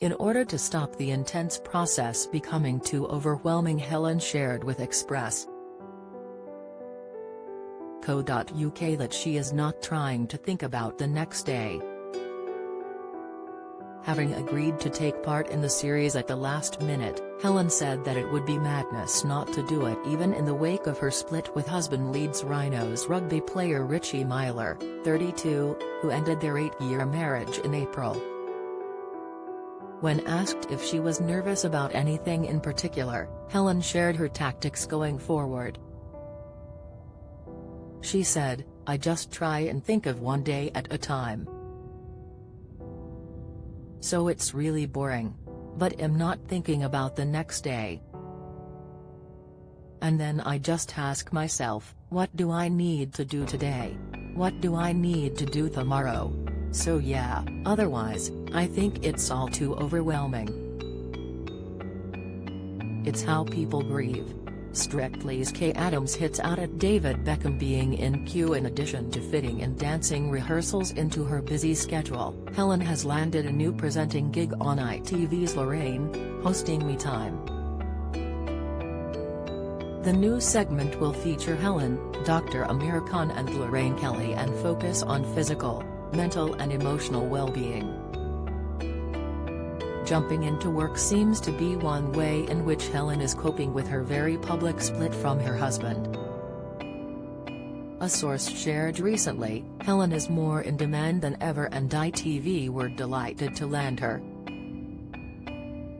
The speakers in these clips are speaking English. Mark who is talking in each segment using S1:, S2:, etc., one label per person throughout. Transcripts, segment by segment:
S1: In order to stop the intense process becoming too overwhelming, Helen shared with Express.co.uk that she is not trying to think about the next day. Having agreed to take part in the series at the last minute, Helen said that it would be madness not to do it, even in the wake of her split with husband Leeds Rhinos rugby player Richie Myler, 32, who ended their 8-year marriage in April. When asked if she was nervous about anything in particular, Helen shared her tactics going forward. She said, "I just try and think of one day at a time. So it's really boring. But I'm not thinking about the next day. And then I just ask myself, what do I need to do today? What do I need to do tomorrow? So yeah, otherwise, I think it's all too overwhelming. It's how people grieve." Strictly's Kay Adams hits out at David Beckham being in queue. In addition to fitting in dancing rehearsals into her busy schedule, Helen has landed a new presenting gig on ITV's Lorraine, hosting Me Time. The new segment will feature Helen, Dr. Amir Khan and Lorraine Kelly and focus on physical, mental and emotional well-being. Jumping into work seems to be one way in which Helen is coping with her very public split from her husband. A source shared recently, Helen is more in demand than ever and ITV were delighted to land her.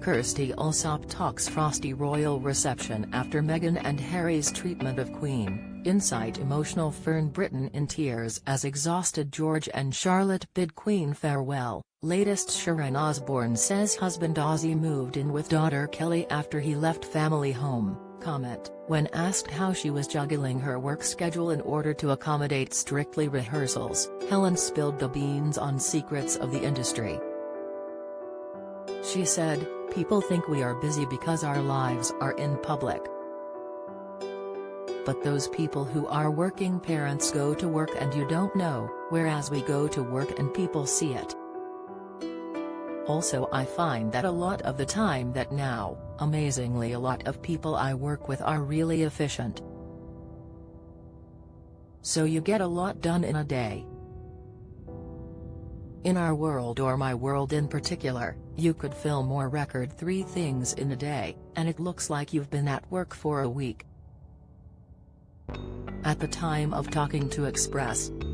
S1: Kirsty Allsopp talks frosty royal reception after Meghan and Harry's treatment of Queen. Inside emotional Fern Britton in tears as exhausted George and Charlotte bid Queen farewell. Latest Sharon Osbourne says husband Ozzy moved in with daughter Kelly after he left family home. Comment: when asked how she was juggling her work schedule in order to accommodate Strictly rehearsals, Helen spilled the beans on secrets of the industry. She said, "People think we are busy because our lives are in public. But those people who are working parents go to work and you don't know, whereas we go to work and people see it. Also, I find that a lot of the time that now, amazingly, a lot of people I work with are really efficient. So you get a lot done in a day. In our world, or my world in particular, you could film or record 3 things in a day, and it looks like you've been at work for a week." At the time of talking to Express.co.uk,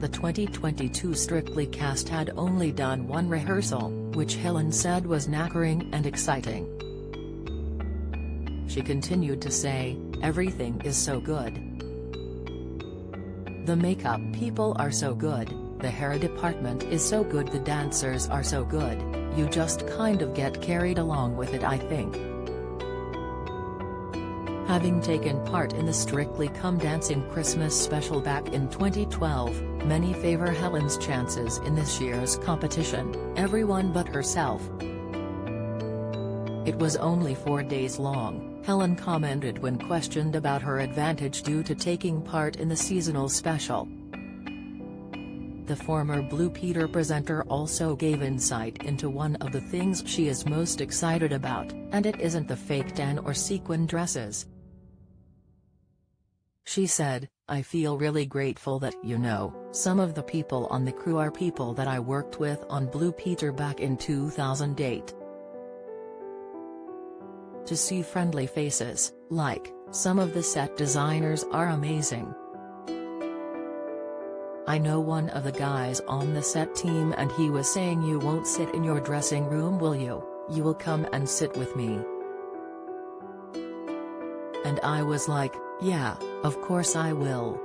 S1: the 2022 Strictly cast had only done one rehearsal, which Helen said was knackering and exciting. She continued to say, "Everything is so good. The makeup people are so good, the hair department is so good, the dancers are so good, you just kind of get carried along with it, I think." Having taken part in the Strictly Come Dancing Christmas special back in 2012, many favor Helen's chances in this year's competition, everyone but herself. It was only 4 days long, Helen commented when questioned about her advantage due to taking part in the seasonal special. The former Blue Peter presenter also gave insight into one of the things she is most excited about, and it isn't the fake tan or sequin dresses. She said, "I feel really grateful that, some of the people on the crew are people that I worked with on Blue Peter back in 2008. To see friendly faces, like, some of the set designers are amazing. I know one of the guys on the set team and he was saying, you won't sit in your dressing room, will you? You will come and sit with me. And I was like, yeah, of course I will."